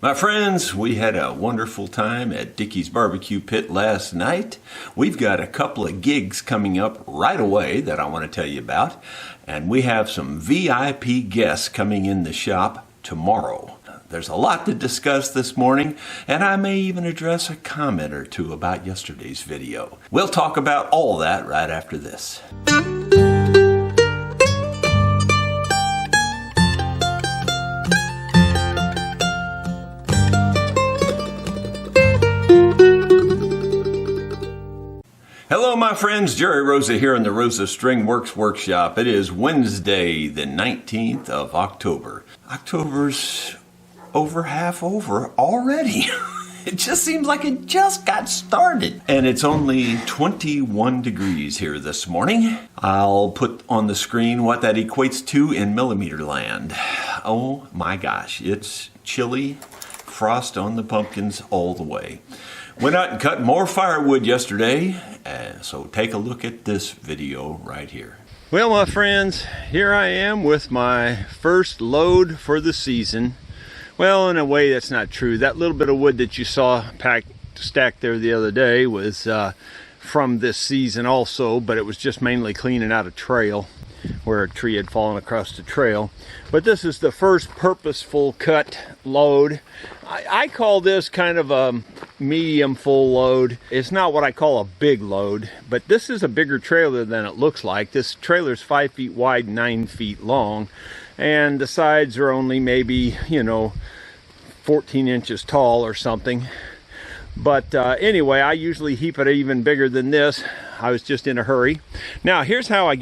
My friends, we had a wonderful time at Dickey's Barbecue Pit last night. We've got a couple of gigs coming up right away that I want to tell you about. And we have some VIP guests coming in the shop tomorrow. There's a lot to discuss this morning, and I may even address a comment or two about yesterday's video. We'll talk about all that right after this. Hello my friends, Jerry Rosa here in the Rosa String Works Workshop. It is Wednesday the 19th of October. October's over half over already. It just seems like it just got started. And it's only 21 degrees here this morning. I'll put on the screen what that equates to in millimeter land. Oh my gosh, it's chilly, frost on the pumpkins all the way. Went out and cut more firewood yesterday, so take a look at this video right here. Well, my friends, here I am with my first load for the season. Well, in a way that's not true. That little bit of wood that you saw stacked there the other day was from this season also, but it was just mainly cleaning out a trail where a tree had fallen across the trail. But this is the first purposeful cut load. I call this kind of a medium full load. It's not what I call a big load, but this is a bigger trailer than it looks like. This trailer is 5 feet wide, 9 feet long, and the sides are only maybe, 14 inches tall or something. But anyway, I usually heap it even bigger than this. I was just in a hurry. Now, here's how I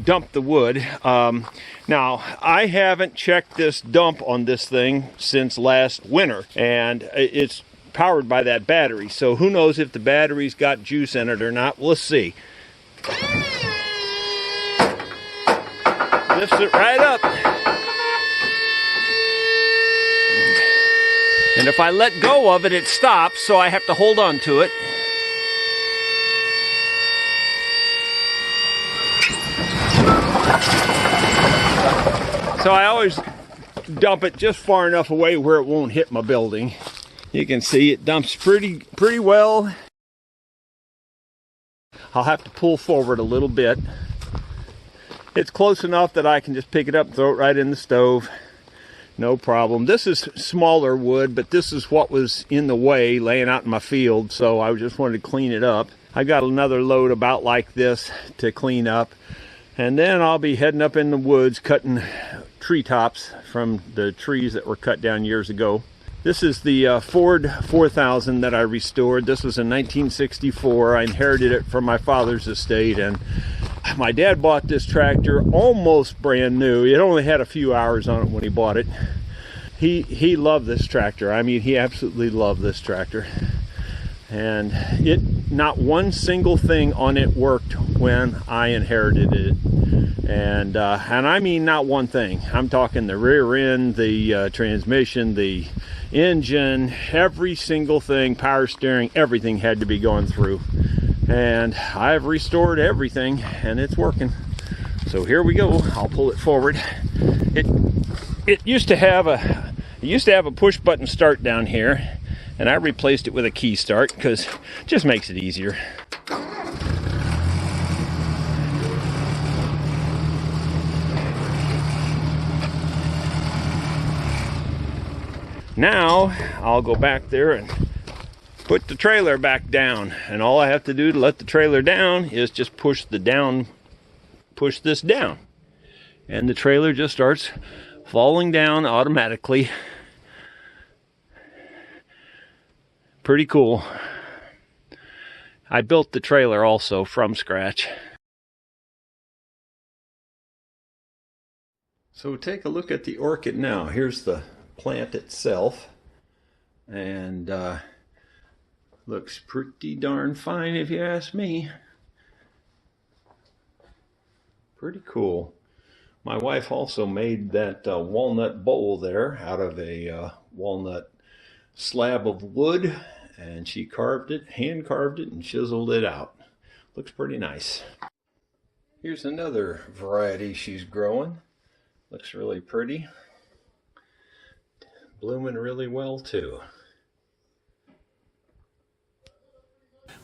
dump the wood. Now, I haven't checked this dump on this thing since last winter, and it's powered by that battery. So who knows if the battery's got juice in it or not. We'll see. Lifts it right up. And if I let go of it, it stops, so I have to hold on to it. So I always dump it just far enough away where it won't hit my building. You can see it dumps pretty well. I'll have to pull forward a little bit. It's close enough that I can just pick it up and throw it right in the stove. No problem. This is smaller wood, but this is what was in the way laying out in my field, so I just wanted to clean it up. I got another load about like this to clean up, and then I'll be heading up in the woods cutting treetops from the trees that were cut down years ago. This is the Ford 4000 that I restored. This was in 1964. I inherited it from my father's estate, and my dad bought this tractor almost brand new. It only had a few hours on it when he bought it. He loved this tractor. I mean, he absolutely loved this tractor. And not one single thing on it worked when I inherited it. And I mean not one thing. I'm talking the rear end, the transmission, the engine, every single thing, power steering, everything had to be going through. And I've restored everything, and it's working. So here we go. I'll pull it forward. It used to have a push button start down here, and I replaced it with a key start because it just makes it easier. Now I'll go back there and put the trailer back down, and all I have to do to let the trailer down is just push this down, and the trailer just starts falling down automatically. Pretty cool. I built the trailer also from scratch. So take a look at the Orchid now. Here's the plant itself, and looks pretty darn fine if you ask me. Pretty cool. My wife also made that walnut bowl there out of a walnut slab of wood, and she carved it, hand carved it, and chiseled it out. Looks pretty nice. Here's another variety she's growing. Looks really pretty. Blooming really well too.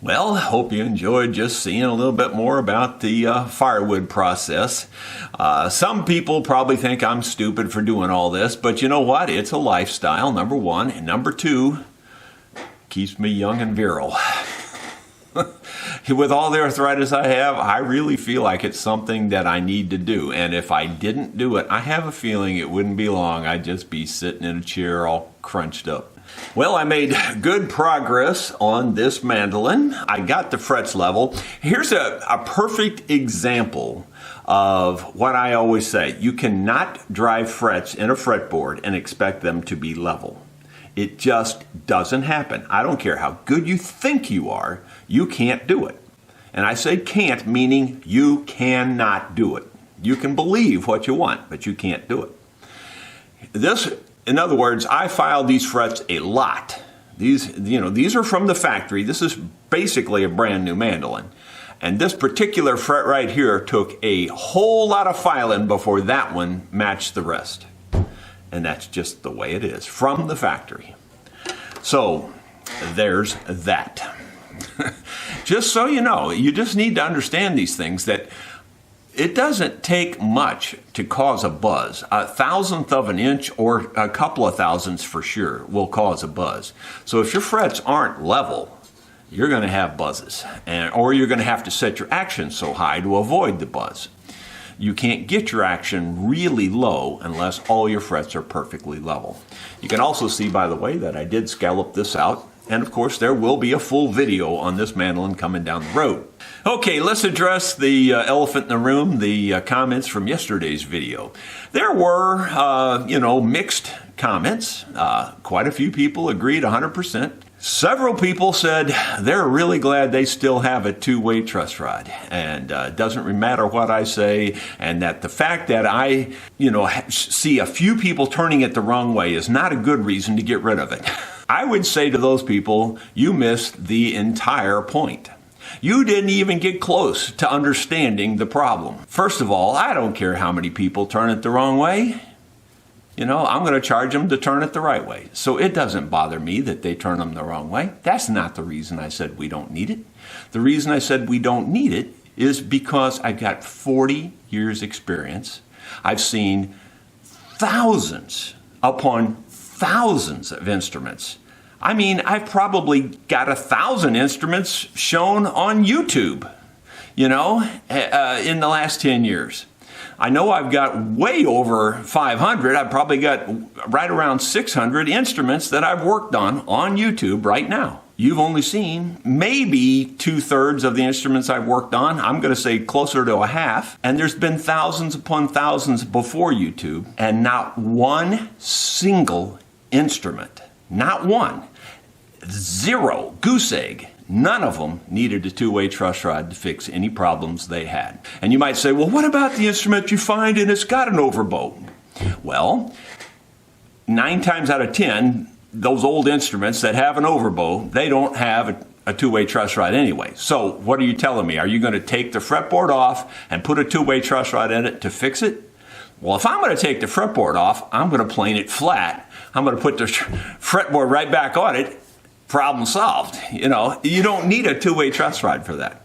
Well, hope you enjoyed just seeing a little bit more about the firewood process. Some people probably think I'm stupid for doing all this, but you know what? It's a lifestyle, number one. And number two, keeps me young and virile. With all the arthritis I have, I really feel like it's something that I need to do. And if I didn't do it, I have a feeling it wouldn't be long. I'd just be sitting in a chair all crunched up. Well, I made good progress on this mandolin. I got the frets level. Here's a perfect example of what I always say. You cannot drive frets in a fretboard and expect them to be level. It just doesn't happen. I don't care how good you think you are, you can't do it. And I say can't, meaning you cannot do it. You can believe what you want, but you can't do it. In other words, I filed these frets a lot. These are from the factory. This is basically a brand new mandolin. And this particular fret right here took a whole lot of filing before that one matched the rest. And that's just the way it is, from the factory. So, there's that. Just so you know, you just need to understand these things, that it doesn't take much to cause a buzz. A thousandth of an inch or a couple of thousandths for sure will cause a buzz. So if your frets aren't level, you're going to have buzzes, or you're going to have to set your action so high to avoid the buzz. You can't get your action really low unless all your frets are perfectly level. You can also see, by the way, that I did scallop this out. And of course, there will be a full video on this mandolin coming down the road. Okay, let's address the elephant in the room, the comments from yesterday's video. There were, mixed comments. Quite a few people agreed 100%. Several people said they're really glad they still have a two-way truss rod, and it doesn't matter what I say, and that the fact that I, see a few people turning it the wrong way is not a good reason to get rid of it. I would say to those people, you missed the entire point. You didn't even get close to understanding the problem. First of all, I don't care how many people turn it the wrong way. I'm going to charge them to turn it the right way. So it doesn't bother me that they turn them the wrong way. That's not the reason I said we don't need it. The reason I said we don't need it is because I've got 40 years experience. I've seen thousands upon thousands of instruments. I mean, I've probably got 1,000 instruments shown on YouTube, in the last 10 years. I know I've got way over 500. I've probably got right around 600 instruments that I've worked on YouTube right now. You've only seen maybe 2/3 of the instruments I've worked on. I'm going to say closer to a half. And there's been thousands upon thousands before YouTube, and not one single instrument, not one, zero, goose egg, none of them needed a two-way truss rod to fix any problems they had. And you might say, well, what about the instrument you find and it's got an overbow? Well, 9 times out of 10, those old instruments that have an overbow, they don't have a two-way truss rod anyway. So what are you telling me? Are you going to take the fretboard off and put a two-way truss rod in it to fix it? Well, if I'm going to take the fretboard off, I'm going to plane it flat. I'm going to put the fretboard right back on it. Problem solved. You don't need a two-way truss rod for that.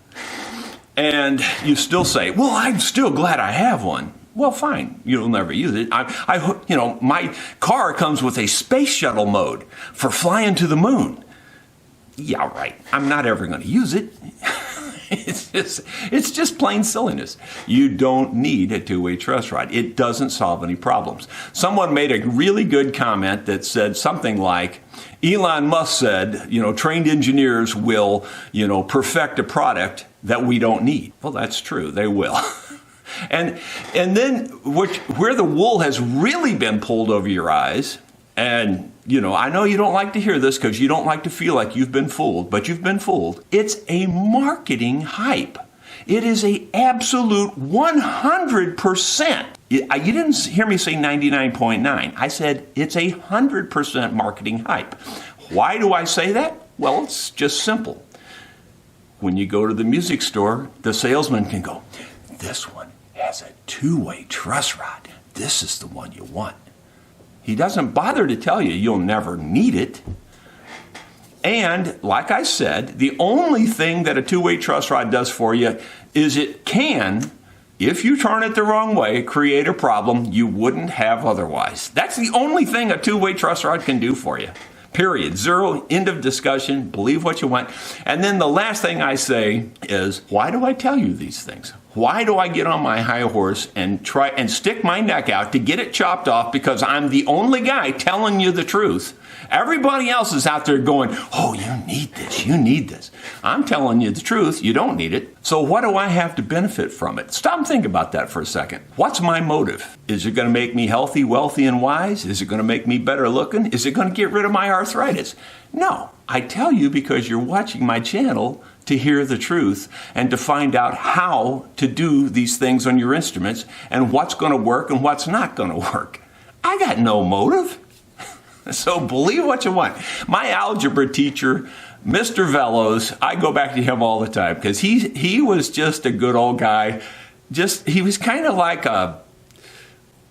And you still say, well, I'm still glad I have one. Well, fine. You'll never use it. My car comes with a space shuttle mode for flying to the moon. Yeah, right. I'm not ever going to use it. It's just plain silliness. You don't need a two-way truss rod. It doesn't solve any problems. Someone made a really good comment that said something like, Elon Musk said, trained engineers will, perfect a product that we don't need. Well, that's true. They will. And then where the wool has really been pulled over your eyes, and I know you don't like to hear this because you don't like to feel like you've been fooled, but you've been fooled. It's a marketing hype. It is a absolute 100%. You didn't hear me say 99.9. I said it's 100% marketing hype. Why do I say that? Well, it's just simple. When you go to the music store, the salesman can go, this one has a two-way truss rod. This is the one you want. He doesn't bother to tell you you'll never need it. And like I said, the only thing that a two-way truss rod does for you is it can, if you turn it the wrong way, create a problem you wouldn't have otherwise. That's the only thing a two-way truss rod can do for you. Period. Zero. End of discussion. Believe what you want. And then the last thing I say is, why do I tell you these things? Why do I get on my high horse and try and stick my neck out to get it chopped off because I'm the only guy telling you the truth? Everybody else is out there going, oh, you need this, you need this. I'm telling you the truth, you don't need it. So what do I have to benefit from it? Stop and think about that for a second. What's my motive? Is it going to make me healthy, wealthy, and wise? Is it going to make me better looking? Is it going to get rid of my arthritis? No, I tell you because you're watching my channel to hear the truth and to find out how to do these things on your instruments and what's going to work and what's not going to work. I got no motive. So believe what you want. My algebra teacher, Mr. Velos, I go back to him all the time because he was just a good old guy. He was kind of like a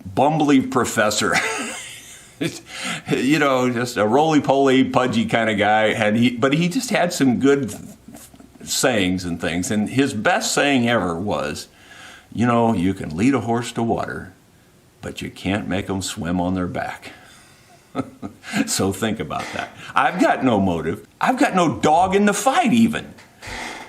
bumbly professor. You know, just a roly-poly, pudgy kind of guy. But he just had some good sayings and things. And his best saying ever was, you know, you can lead a horse to water, but you can't make them swim on their back. So think about that. I've got no motive. I've got no dog in the fight even.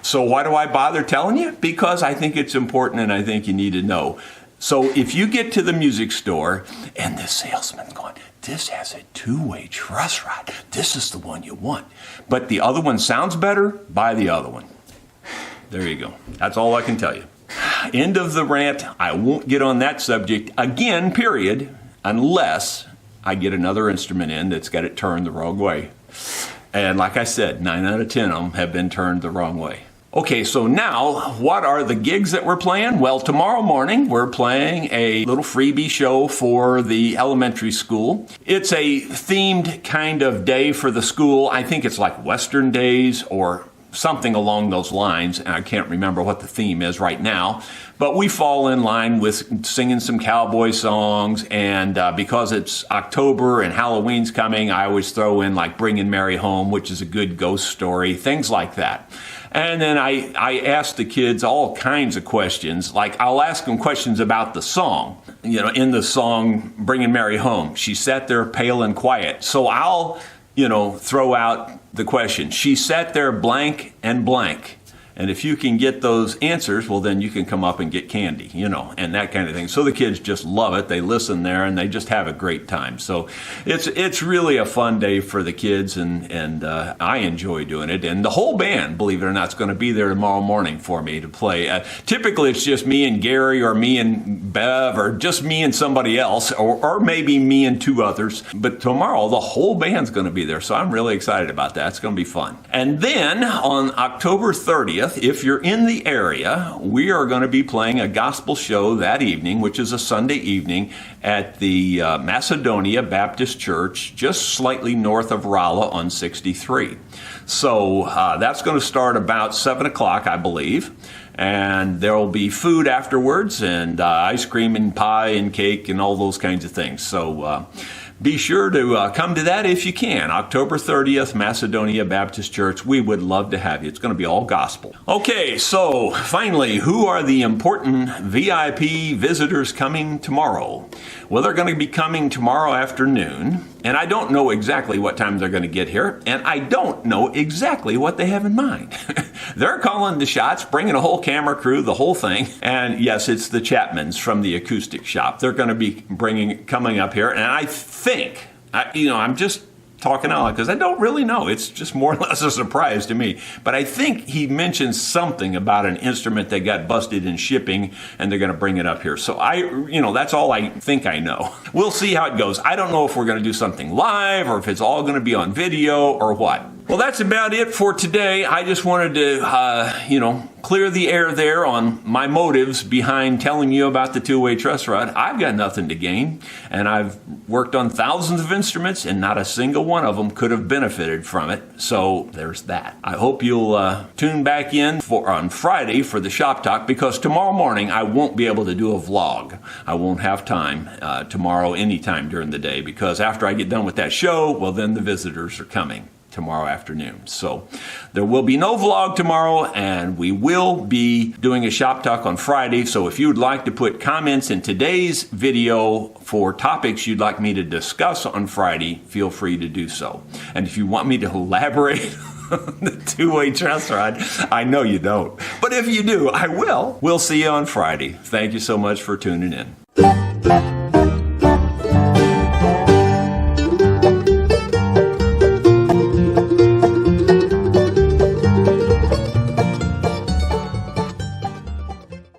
So why do I bother telling you? Because I think it's important and I think you need to know. So if you get to the music store and the salesman's going, this has a two-way truss rod. This is the one you want. But the other one sounds better, buy the other one. There you go. That's all I can tell you. End of the rant. I won't get on that subject again, period, unless I get another instrument in that's got it turned the wrong way. And like I said, 9 out of 10 of them have been turned the wrong way. Okay, so now, what are the gigs that we're playing? Well, tomorrow morning, we're playing a little freebie show for the elementary school. It's a themed kind of day for the school. I think it's like Western Days or something along those lines. And I can't remember what the theme is right now. But we fall in line with singing some cowboy songs. And because it's October and Halloween's coming, I always throw in like Bringing Mary Home, which is a good ghost story, things like that. And then I ask the kids all kinds of questions. Like I'll ask them questions about the song. You know, in the song Bringing Mary Home, she sat there pale and quiet. So I'll, throw out the question. She sat there blank and blank. And if you can get those answers, well, then you can come up and get candy, and that kind of thing. So the kids just love it. They listen there and they just have a great time. So it's really a fun day for the kids, and I enjoy doing it. And the whole band, believe it or not, is going to be there tomorrow morning for me to play. Typically, it's just me and Gary or me and Bev or just me and somebody else or maybe me and 2 others. But tomorrow, the whole band's going to be there. So I'm really excited about that. It's going to be fun. And then on October 30th, if you're in the area, we are going to be playing a gospel show that evening, which is a Sunday evening at the Macedonia Baptist Church, just slightly north of Rolla on 63. So that's going to start about 7 o'clock, I believe. And there will be food afterwards and ice cream and pie and cake and all those kinds of things. So be sure to come to that if you can. October 30th, Macedonia Baptist Church. We would love to have you. It's going to be all gospel. Okay, so finally, who are the important VIP visitors coming tomorrow? Well, they're going to be coming tomorrow afternoon, and I don't know exactly what time they're going to get here, and I don't know exactly what they have in mind. They're calling the shots, bringing a whole camera crew, the whole thing, and yes, it's the Chapmans from the acoustic shop. They're going to be coming up here, and I think, I'm just talking out loud because I don't really know. It's just more or less a surprise to me. But I think he mentioned something about an instrument that got busted in shipping and they're going to bring it up here. So that's all I think I know. We'll see how it goes. I don't know if we're going to do something live or if it's all going to be on video or what. Well, that's about it for today. I just wanted to, clear the air there on my motives behind telling you about the two-way truss rod. I've got nothing to gain, and I've worked on thousands of instruments, and not a single one of them could have benefited from it. So there's that. I hope you'll tune back in on Friday for the shop talk, because tomorrow morning I won't be able to do a vlog. I won't have time tomorrow anytime during the day, because after I get done with that show, well, then the visitors are coming tomorrow afternoon. So there will be no vlog tomorrow, and we will be doing a shop talk on Friday. So if you would like to put comments in today's video for topics you'd like me to discuss on Friday, feel free to do so. And if you want me to elaborate on the two-way truss rod, I know you don't, but if you do, I will. We'll see you on Friday. Thank you so much for tuning in.